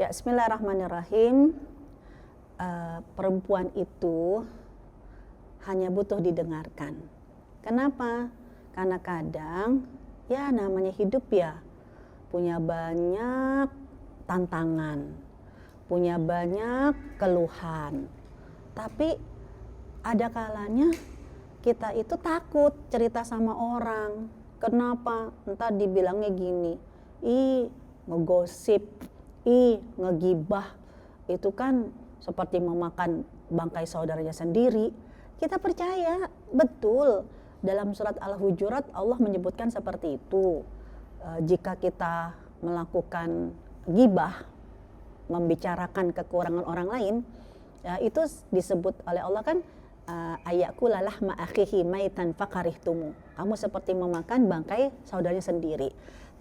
Ya, bismillahirrahmanirrahim. Perempuan itu hanya butuh didengarkan. Kenapa? Karena kadang ya namanya hidup ya, punya banyak tantangan, punya banyak keluhan. Tapi ada kalanya kita itu takut cerita sama orang. Kenapa? Entah dibilangnya gini, ngegosip, ngegibah. Itu kan seperti memakan bangkai saudaranya sendiri. Kita percaya, betul. Dalam surat Al-Hujurat Allah menyebutkan seperti itu. Jika kita melakukan gibah, membicarakan kekurangan orang lain, itu disebut oleh Allah kan, ayakula lahma akhihi maitan fakarihtumu. Kamu seperti memakan bangkai saudaranya sendiri.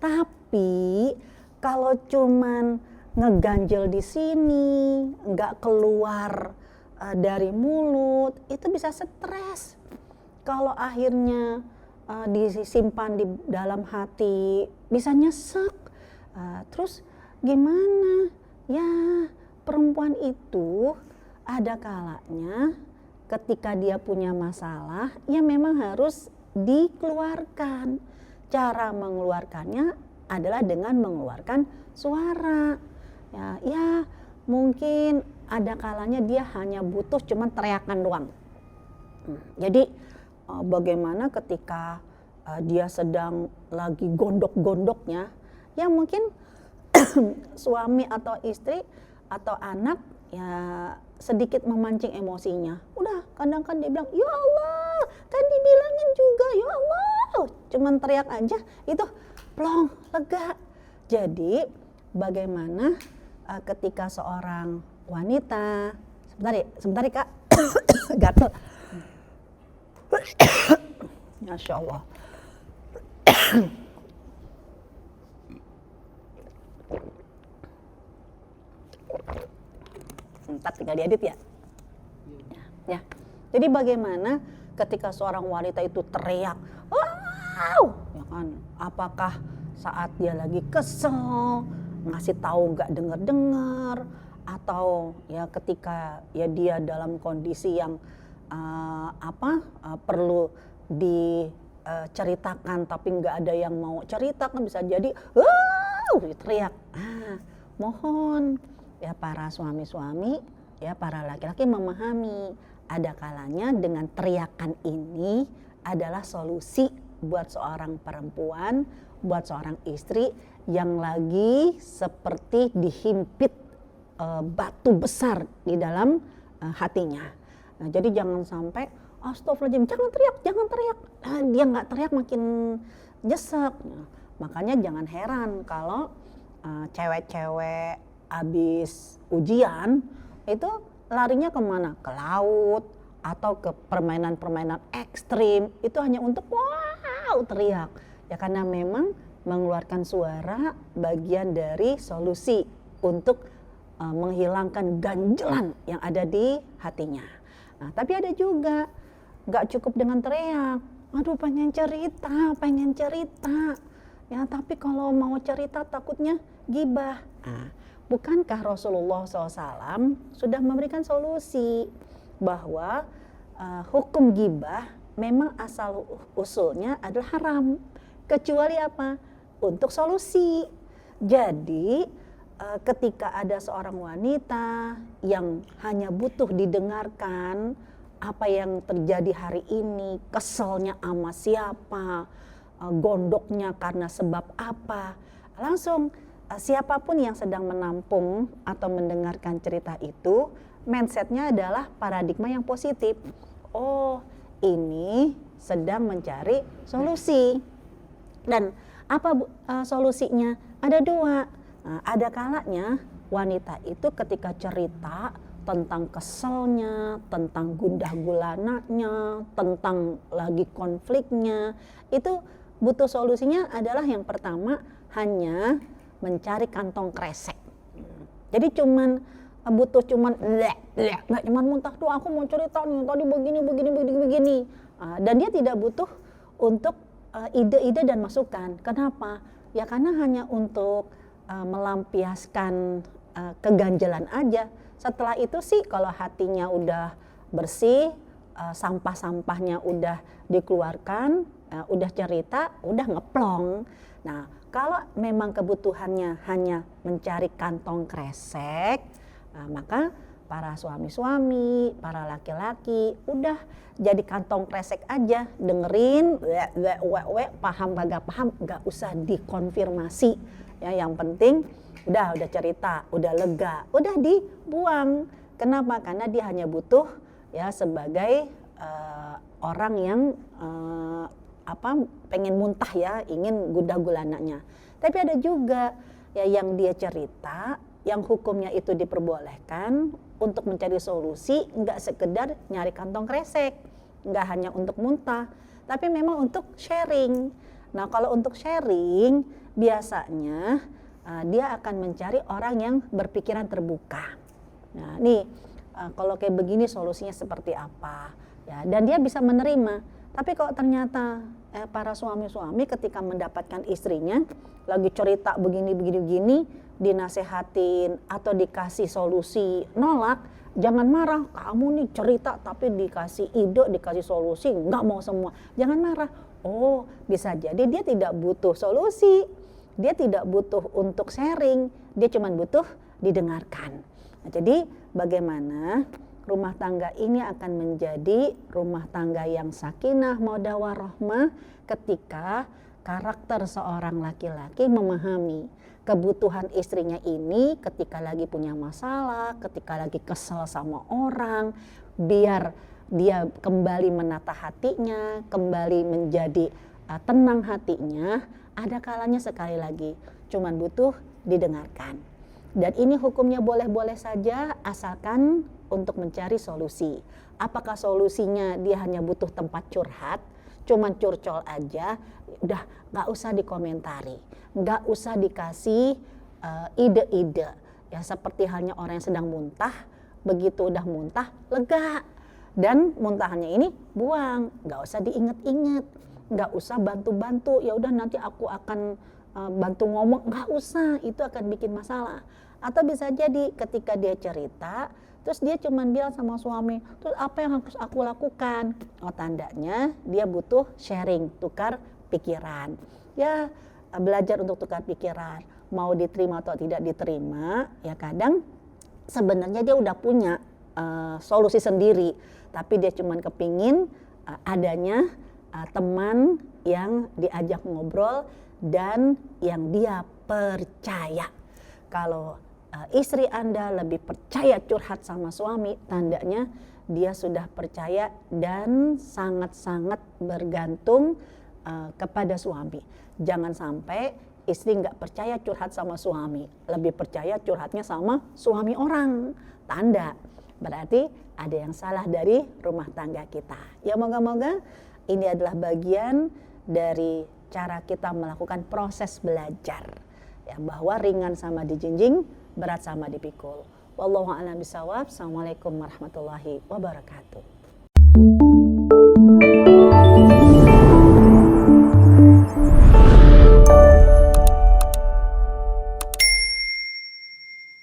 Tapi kalau cuman ngeganjel di sini, nggak keluar dari mulut, itu bisa stres. Kalau akhirnya disimpan di dalam hati, bisa nyesek. Terus gimana? Ya, perempuan itu ada kalanya ketika dia punya masalah, ya memang harus dikeluarkan. Cara mengeluarkannya adalah dengan mengeluarkan suara. Ya mungkin ada kalanya dia hanya butuh cuman teriakan doang. Jadi bagaimana ketika dia sedang lagi gondok-gondoknya, ya mungkin suami atau istri atau anak ya sedikit memancing emosinya. Udah kadang-kadang dia bilang, ya Allah kan dibilangin juga, ya Allah, cuman teriak aja itu plong, lega. Jadi bagaimana ketika seorang wanita, sebentar ya Kak, gatel. Masya Allah. Entar tinggal diedit ya. Ya. Jadi bagaimana ketika seorang wanita itu teriak, wow, ya kan? Apakah saat dia lagi kesel, ngasih tahu nggak dengar, atau ya ketika ya dia dalam kondisi yang perlu diceritakan tapi nggak ada yang mau cerita, kan bisa jadi wow, teriak. Mohon ya para suami-suami, ya para laki-laki memahami ada kalanya dengan teriakan ini adalah solusi buat seorang perempuan, buat seorang istri yang lagi seperti dihimpit batu besar di dalam hatinya. Nah, jadi jangan sampai astagfirullahaladzim, jangan teriak. Dia nggak teriak makin nyesek. Nah, makanya jangan heran kalau cewek-cewek abis ujian itu larinya kemana? Ke laut atau ke permainan-permainan ekstrim, itu hanya untuk wow teriak. Ya karena memang mengeluarkan suara bagian dari solusi untuk menghilangkan ganjelan yang ada di hatinya. Nah, tapi ada juga gak cukup dengan teriak. Aduh pengen cerita. Ya tapi kalau mau cerita takutnya gibah. Nah, bukankah Rasulullah SAW sudah memberikan solusi bahwa hukum gibah memang asal usulnya adalah haram. Kecuali apa? Untuk solusi. Jadi ketika ada seorang wanita yang hanya butuh didengarkan apa yang terjadi hari ini, keselnya sama siapa, gondoknya karena sebab apa, langsung siapapun yang sedang menampung atau mendengarkan cerita itu, mindsetnya adalah paradigma yang positif. Oh, ini sedang mencari solusi. Dan apa solusinya? Ada dua. Nah, ada kalanya wanita itu ketika cerita tentang keselnya, tentang gundah gulananya, tentang lagi konfliknya, itu butuh solusinya adalah yang pertama hanya mencari kantong kresek. Jadi cuman muntah tuh, aku mau cerita nih tadi begini. Dan dia tidak butuh untuk ide-ide dan masukan. Kenapa? Ya karena hanya untuk melampiaskan keganjelan aja. Setelah itu sih kalau hatinya udah bersih, sampah-sampahnya udah dikeluarkan, udah cerita, udah ngeplong. Nah, kalau memang kebutuhannya hanya mencari kantong kresek, maka para suami-suami, para laki-laki udah jadi kantong kresek aja, dengerin, paham kagak paham, nggak usah dikonfirmasi. Ya, yang penting udah cerita, udah lega, udah dibuang. Kenapa? Karena dia hanya butuh ya sebagai orang yang pengen muntah ya, ingin gudah gulananya. Tapi ada juga ya yang dia cerita, yang hukumnya itu diperbolehkan untuk mencari solusi, nggak sekedar nyari kantong kresek, nggak hanya untuk muntah, tapi memang untuk sharing. Nah, kalau untuk sharing biasanya dia akan mencari orang yang berpikiran terbuka. Nah, nih kalau kayak begini solusinya seperti apa? Ya, dan dia bisa menerima. Tapi kalau ternyata para suami-suami ketika mendapatkan istrinya lagi cerita begini, dinasehatin atau dikasih solusi nolak, jangan marah. Kamu nih cerita tapi dikasih ide, dikasih solusi nggak mau semua. Jangan marah. Oh, bisa jadi dia tidak butuh solusi. Dia tidak butuh untuk sharing, dia cuma butuh didengarkan. Nah, jadi bagaimana rumah tangga ini akan menjadi rumah tangga yang sakinah, mawaddah warahmah ketika karakter seorang laki-laki memahami kebutuhan istrinya ini ketika lagi punya masalah, ketika lagi kesel sama orang, biar dia kembali menata hatinya, kembali menjadi tenang hatinya. Ada kalanya sekali lagi cuman butuh didengarkan. Dan ini hukumnya boleh-boleh saja asalkan untuk mencari solusi. Apakah solusinya dia hanya butuh tempat curhat, cuman curcol aja, udah gak usah dikomentari, gak usah dikasih ide-ide. Ya seperti halnya orang yang sedang muntah, begitu udah muntah lega. Dan muntahannya ini buang, gak usah diinget-inget, gak usah bantu-bantu, ya udah nanti aku akan bantu ngomong, gak usah, itu akan bikin masalah. Atau bisa jadi ketika dia cerita, terus dia cuma bilang sama suami, terus apa yang harus aku lakukan? Oh, tandanya dia butuh sharing, tukar pikiran. Ya belajar untuk tukar pikiran, mau diterima atau tidak diterima, ya kadang sebenarnya dia udah punya solusi sendiri, tapi dia cuma kepingin adanya teman yang diajak ngobrol dan yang dia percaya. Kalau istri Anda lebih percaya curhat sama suami, tandanya dia sudah percaya dan sangat-sangat bergantung kepada suami. Jangan sampai istri nggak percaya curhat sama suami, lebih percaya curhatnya sama suami orang. Tanda berarti ada yang salah dari rumah tangga kita. Ya moga-moga ini adalah bagian dari cara kita melakukan proses belajar. Ya, bahwa ringan sama dijinjing, berat sama dipikul. Wallahu a'lam bishawab. Assalamualaikum warahmatullahi wabarakatuh.